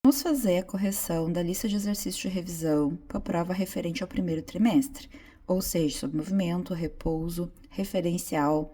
Vamos fazer a correção da lista de exercícios de revisão para a prova referente ao primeiro trimestre, ou seja, sobre movimento, repouso, referencial,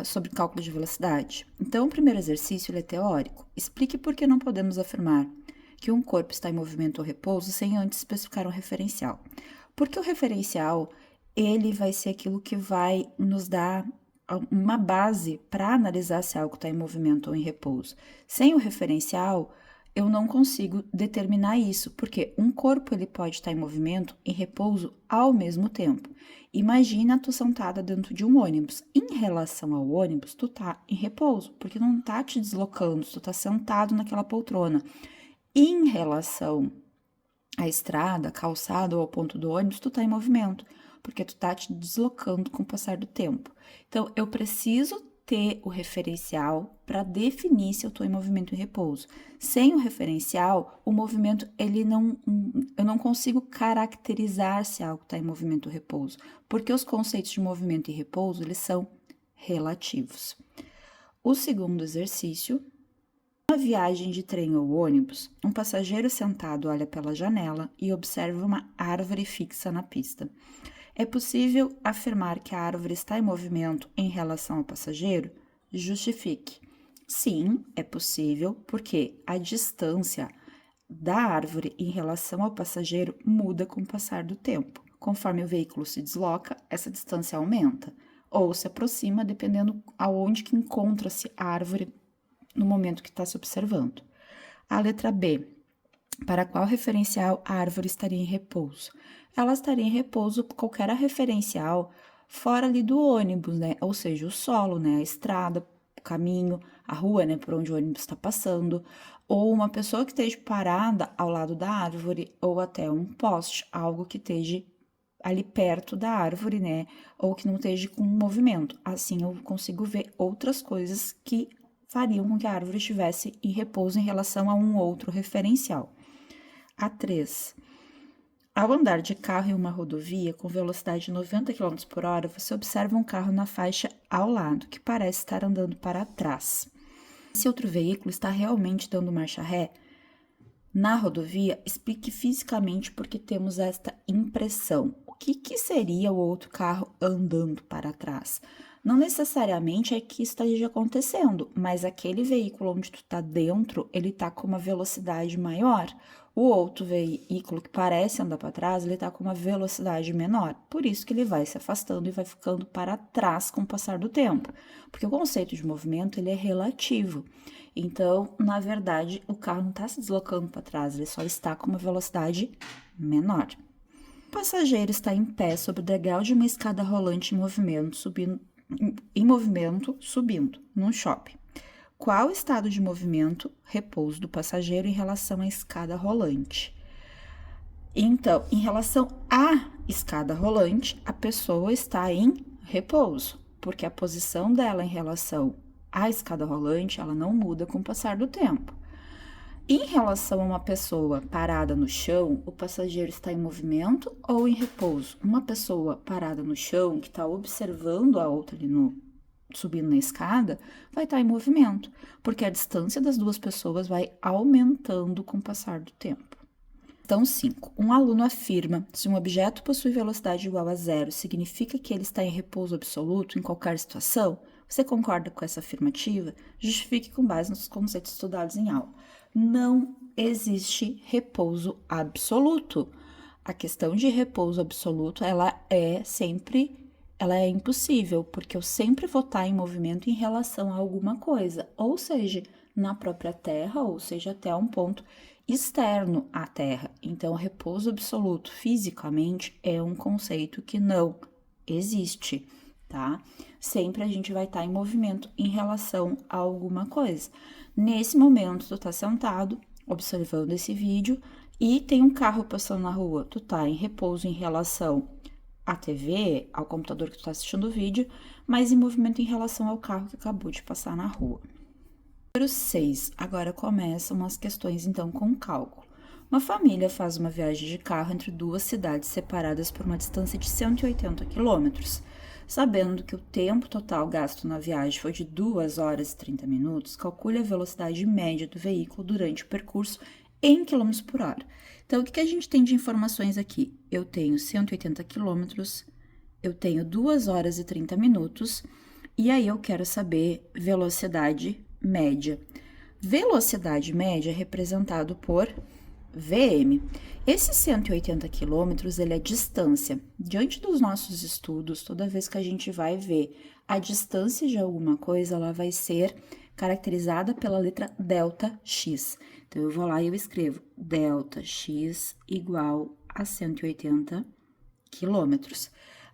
sobre cálculo de velocidade. Então, o primeiro exercício ele é teórico. Explique por que não podemos afirmar que um corpo está em movimento ou repouso sem antes especificar um referencial. Porque o referencial, ele vai ser aquilo que vai nos dar uma base para analisar se algo está em movimento ou em repouso. Sem o referencial, eu não consigo determinar isso, porque um corpo ele pode estar em movimento, em repouso ao mesmo tempo. Imagina tu sentada dentro de um ônibus. Em relação ao ônibus, tu tá em repouso, porque não tá te deslocando, tu tá sentado naquela poltrona. Em relação à estrada, calçada ou ao ponto do ônibus, tu tá em movimento, porque tu tá te deslocando com o passar do tempo. Então, eu preciso ter o referencial para definir se eu estou em movimento e repouso. Sem o referencial, o movimento, eu não consigo caracterizar se algo está em movimento ou repouso, porque os conceitos de movimento e repouso, eles são relativos. O segundo exercício, uma viagem de trem ou ônibus, um passageiro sentado olha pela janela e observa uma árvore fixa na pista. É possível afirmar que a árvore está em movimento em relação ao passageiro? Justifique. Sim, é possível, porque a distância da árvore em relação ao passageiro muda com o passar do tempo. Conforme o veículo se desloca, essa distância aumenta ou se aproxima, dependendo aonde que encontra-se a árvore no momento que está se observando. A letra B. Para qual referencial a árvore estaria em repouso? Ela estaria em repouso qualquer referencial fora ali do ônibus, né? Ou seja, o solo, né? A estrada, o caminho, a rua, né? Por onde o ônibus está passando, ou uma pessoa que esteja parada ao lado da árvore, ou até um poste, algo que esteja ali perto da árvore, né? Ou que não esteja com movimento. Assim eu consigo ver outras coisas que fariam com que a árvore estivesse em repouso em relação a um outro referencial. A 3. Ao andar de carro em uma rodovia com velocidade de 90 km por hora, você observa um carro na faixa ao lado, que parece estar andando para trás. Esse outro veículo está realmente dando marcha ré? Na rodovia, explique fisicamente por que temos esta impressão. O que seria o outro carro andando para trás? Não necessariamente é que isso esteja acontecendo, mas aquele veículo onde tu está dentro, ele está com uma velocidade maior. O outro veículo que parece andar para trás, ele está com uma velocidade menor. Por isso que ele vai se afastando e vai ficando para trás com o passar do tempo. Porque o conceito de movimento, ele é relativo. Então, na verdade, o carro não está se deslocando para trás, ele só está com uma velocidade menor. O passageiro está em pé sobre o degrau de uma escada rolante em movimento, subindo, num shopping. Qual o estado de movimento, repouso do passageiro em relação à escada rolante? Então, em relação à escada rolante, a pessoa está em repouso, porque a posição dela em relação à escada rolante, ela não muda com o passar do tempo. Em relação a uma pessoa parada no chão, o passageiro está em movimento ou em repouso? Uma pessoa parada no chão, que está observando a outra ali subindo na escada, vai estar em movimento, porque a distância das duas pessoas vai aumentando com o passar do tempo. Questão 5. Um aluno afirma: se um objeto possui velocidade igual a zero, significa que ele está em repouso absoluto em qualquer situação? Você concorda com essa afirmativa? Justifique com base nos conceitos estudados em aula. Não existe repouso absoluto. A questão de repouso absoluto, ela é impossível, porque eu sempre vou estar em movimento em relação a alguma coisa, ou seja, na própria Terra, ou seja, até um ponto externo à Terra. Então, repouso absoluto fisicamente é um conceito que não existe, tá? Sempre a gente vai estar em movimento em relação a alguma coisa. Nesse momento, tu tá sentado, observando esse vídeo, e tem um carro passando na rua. Tu tá em repouso em relação à TV, ao computador que tu tá assistindo o vídeo, mas em movimento em relação ao carro que acabou de passar na rua. Número 6. Agora começam as questões, então, com cálculo. Uma família faz uma viagem de carro entre duas cidades separadas por uma distância de 180 quilômetros. Sabendo que o tempo total gasto na viagem foi de 2 horas e 30 minutos, calcule a velocidade média do veículo durante o percurso em quilômetros por hora. Então, o que a gente tem de informações aqui? Eu tenho 180 quilômetros, eu tenho 2 horas e 30 minutos, e aí eu quero saber velocidade média. Velocidade média é representado por VM. Esse 180 quilômetros, ele é distância. Diante dos nossos estudos, toda vez que a gente vai ver a distância de alguma coisa, ela vai ser caracterizada pela letra ΔX. Então, eu vou lá e eu escrevo ΔX igual a 180 quilômetros.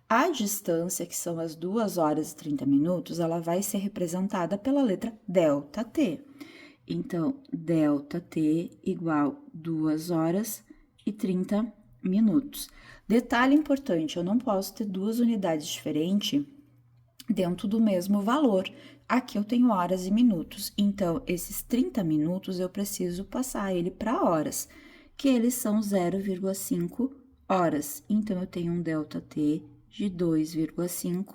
A distância, que são as 2 horas e 30 minutos, ela vai ser representada pela letra ΔT. Então, ΔT igual 2 horas e 30 minutos. Detalhe importante, eu não posso ter duas unidades diferentes dentro do mesmo valor. Aqui eu tenho horas e minutos, então, esses 30 minutos eu preciso passar ele para horas, que eles são 0,5 horas. Então, eu tenho um ΔT de 2,5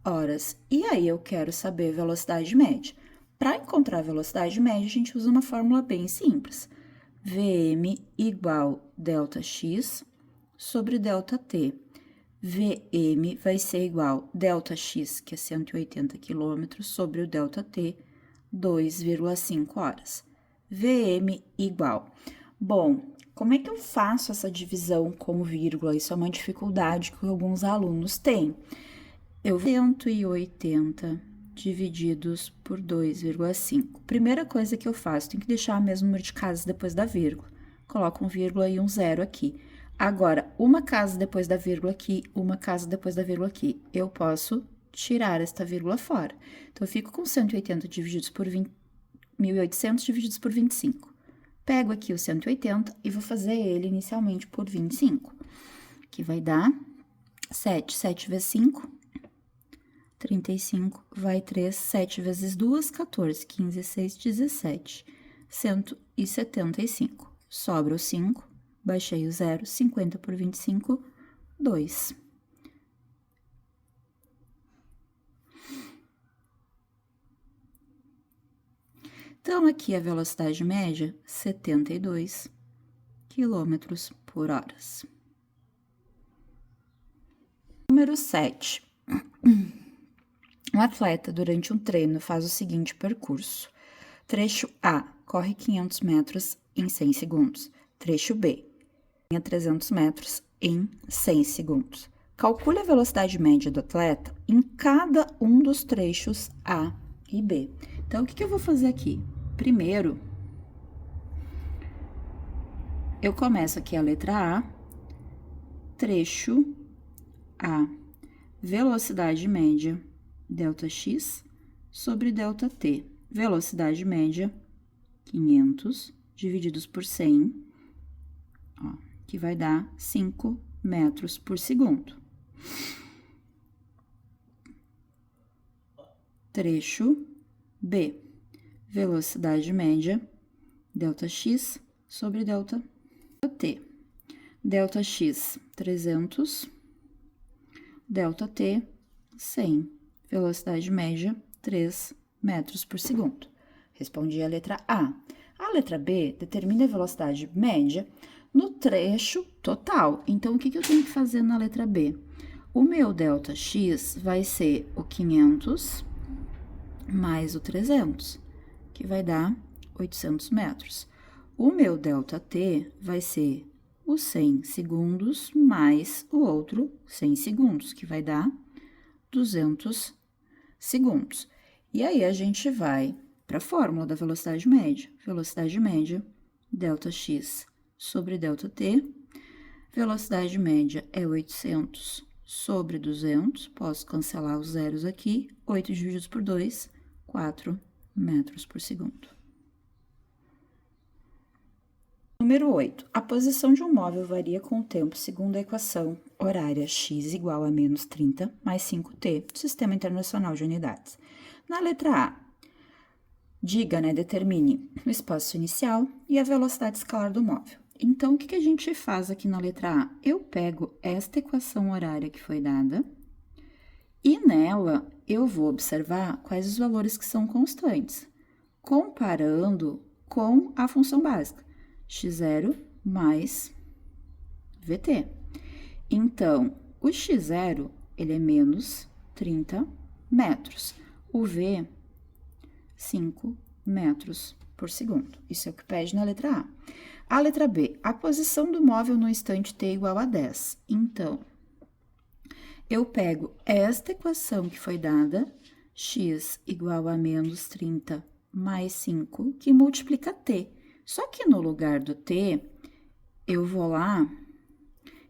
horas. E aí, eu quero saber a velocidade média. Para encontrar a velocidade média, a gente usa uma fórmula bem simples. VM igual ΔX sobre ΔT. VM vai ser igual ΔX, que é 180 km, sobre o ΔT, 2,5 horas. VM igual. Bom, como é que eu faço essa divisão com vírgula? Isso é uma dificuldade que alguns alunos têm. Eu 180 divididos por 2,5. Primeira coisa que eu faço, tem que deixar o mesmo número de casas depois da vírgula. Coloco um vírgula e um zero aqui. Agora, uma casa depois da vírgula aqui, uma casa depois da vírgula aqui. Eu posso tirar esta vírgula fora. Então, eu fico com 180 divididos por 1.800 divididos por 25. Pego aqui o 180 e vou fazer ele inicialmente por 25, que vai dar 7 vezes 5, 35, vai 3, 7 vezes 2, 14, 15, 6, 17, 175. Sobra o 5, baixei o 0, 50 por 25, 2. Então, aqui a velocidade média, 72 quilômetros por hora. Número 7. Um atleta, durante um treino, faz o seguinte percurso. Trecho A, corre 500 metros em 100 segundos. Trecho B, caminha 300 metros em 100 segundos. Calcule a velocidade média do atleta em cada um dos trechos A e B. Então, o que eu vou fazer aqui? Primeiro, eu começo aqui a letra A, trecho A, velocidade média, ΔX sobre ΔT. Velocidade média, 500 divididos por 100, ó, que vai dar 5 metros por segundo. Trecho B, velocidade média, ΔX sobre ΔT. ΔX, 300, ΔT, 100. Velocidade média, 3 metros por segundo. Respondi a letra A. A letra B determina a velocidade média no trecho total. Então, o que eu tenho que fazer na letra B? O meu ΔX vai ser o 500 mais o 300, que vai dar 800 metros. O meu ΔT vai ser os 100 segundos mais o outro 100 segundos, que vai dar 200 segundos. E aí, a gente vai para a fórmula da velocidade média. Velocidade média, ΔX sobre ΔT. Velocidade média é 800 sobre 200. Posso cancelar os zeros aqui. 8 divididos por 2, 4 metros por segundo. Número 8. A posição de um móvel varia com o tempo segundo a equação horária x igual a menos 30 mais 5t do Sistema Internacional de Unidades. Na letra A, diga, determine o espaço inicial e a velocidade escalar do móvel. Então, o que a gente faz aqui na letra A? Eu pego esta equação horária que foi dada e nela eu vou observar quais os valores que são constantes, comparando com a função básica. x0 mais VT. Então, o x0, ele é menos 30 metros. O V, 5 metros por segundo. Isso é o que pede na letra A. A letra B, a posição do móvel no instante t igual a 10. Então, eu pego esta equação que foi dada, x igual a menos 30 mais 5, que multiplica t. Só que no lugar do t, eu vou lá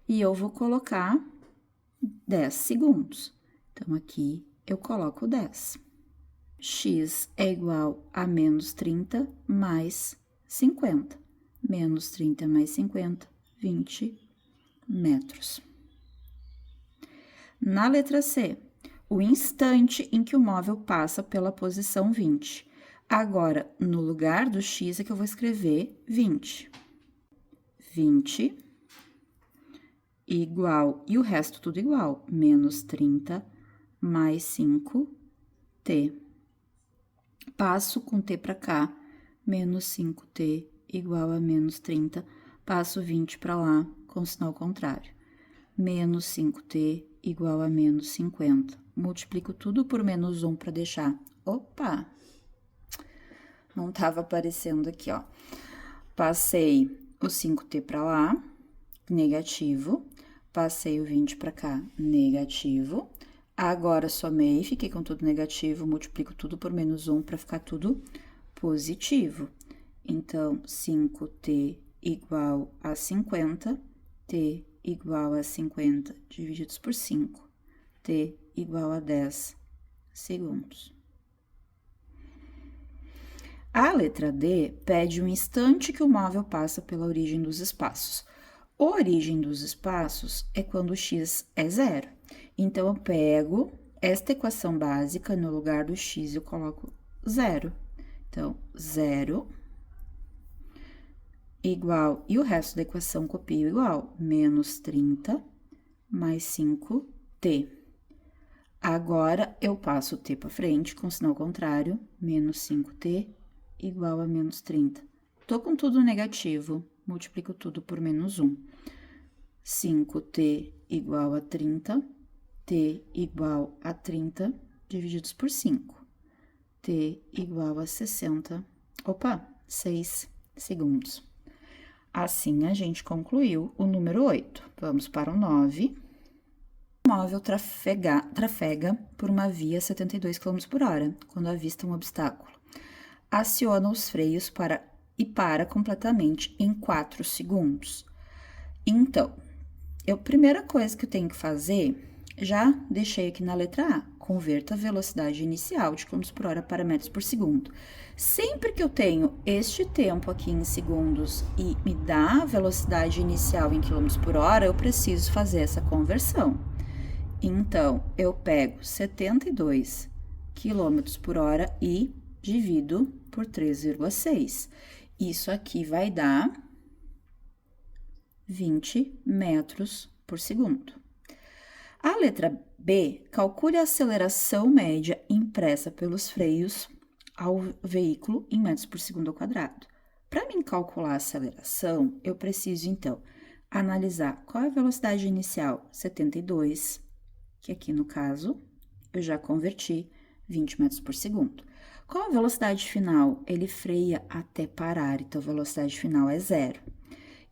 e eu vou colocar 10 segundos. Então, aqui eu coloco 10. X é igual a menos 30 mais 50. Menos 30 mais 50, 20 metros. Na letra C, o instante em que o móvel passa pela posição 20. Agora, no lugar do x é que eu vou escrever 20. 20 igual, e o resto tudo igual, menos 30 mais 5t. Passo com t para cá, menos 5t igual a menos 30, passo 20 para lá, com sinal contrário. Menos 5t igual a menos 50. Multiplico tudo por menos 1 para deixar. Opa! Não estava aparecendo aqui, ó. Passei o 5t para lá, negativo. Passei o 20 para cá, negativo. Agora, somei, fiquei com tudo negativo, multiplico tudo por menos 1 para ficar tudo positivo. Então, 5t igual a 50, t igual a 50 divididos por 5, t igual a 10 segundos. A letra D pede o instante que o móvel passa pela origem dos espaços. A origem dos espaços é quando o x é 0. Então, eu pego esta equação básica, no lugar do x eu coloco 0. Então, 0 igual, e o resto da equação copio igual, menos 30 mais 5t. Agora, eu passo o t para frente com sinal contrário, menos 5t igual a menos 30. Tô com tudo negativo, multiplico tudo por menos 1. 5t igual a 30, t igual a 30 divididos por 5. T igual a 60, 6 segundos. Assim, a gente concluiu o número 8. Vamos para o 9. O móvel trafega por uma via a 72 km por hora, quando avista um obstáculo. Aciona os freios e para completamente em 4 segundos. Então, a primeira coisa que eu tenho que fazer, já deixei aqui na letra A, converta a velocidade inicial de km por hora para metros por segundo. Sempre que eu tenho este tempo aqui em segundos e me dá a velocidade inicial em km por hora, eu preciso fazer essa conversão. Então, eu pego 72 km por hora e divido por 3,6. Isso aqui vai dar 20 metros por segundo. A letra B, calcule a aceleração média impressa pelos freios ao veículo em metros por segundo ao quadrado. Para mim calcular a aceleração, eu preciso, então, analisar qual é a velocidade inicial, 72, que aqui no caso, eu já converti 20 metros por segundo. Qual a velocidade final? Ele freia até parar, então a velocidade final é 0.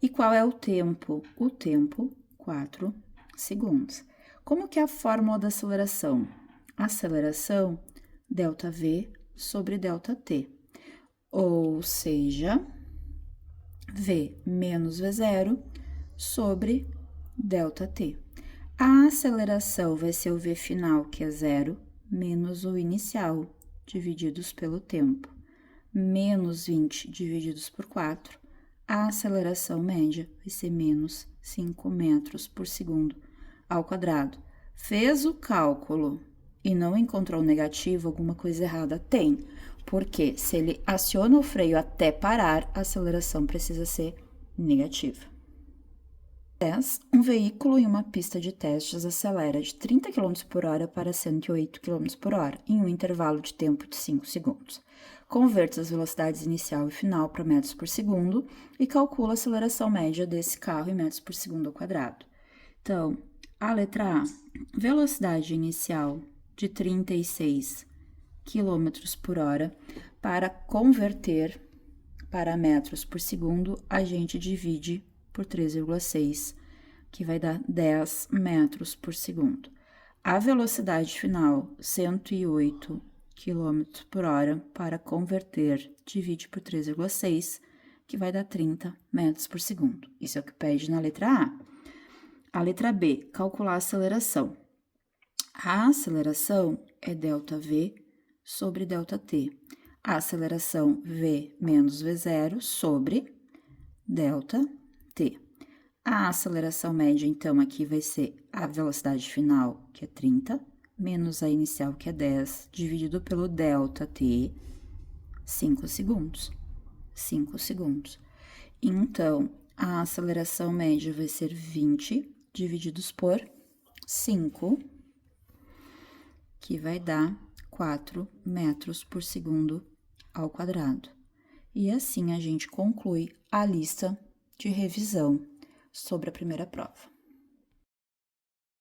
E qual é o tempo? O tempo, 4 segundos. Como que é a fórmula da aceleração? Aceleração, ΔV sobre ΔT. Ou seja, V menos V0 sobre ΔT. A aceleração vai ser o V final, que é 0, menos o inicial, divididos pelo tempo. Menos 20 divididos por 4. A aceleração média vai ser menos 5 metros por segundo ao quadrado. Fez o cálculo e não encontrou negativo, alguma coisa errada tem. Porque se ele aciona o freio até parar, a aceleração precisa ser negativa. 10. Um veículo em uma pista de testes acelera de 30 km por hora para 108 km por hora, em um intervalo de tempo de 5 segundos. Converta as velocidades inicial e final para metros por segundo e calcula a aceleração média desse carro em metros por segundo ao quadrado. Então, a letra A, velocidade inicial de 36 km por hora. Para converter para metros por segundo, a gente divide por 3,6, que vai dar 10 metros por segundo. A velocidade final, 108 km por hora, para converter, divide por 3,6, que vai dar 30 metros por segundo. Isso é o que pede na letra A. A letra B, calcular a aceleração. A aceleração é ΔV sobre ΔT. A aceleração V menos V0 sobre ΔT. A aceleração média, então, aqui vai ser a velocidade final, que é 30, menos a inicial, que é 10, dividido pelo ΔT, 5 segundos. 5 segundos. Então, a aceleração média vai ser 20 divididos por 5, que vai dar 4 metros por segundo ao quadrado. E assim a gente conclui a lista de revisão sobre a primeira prova.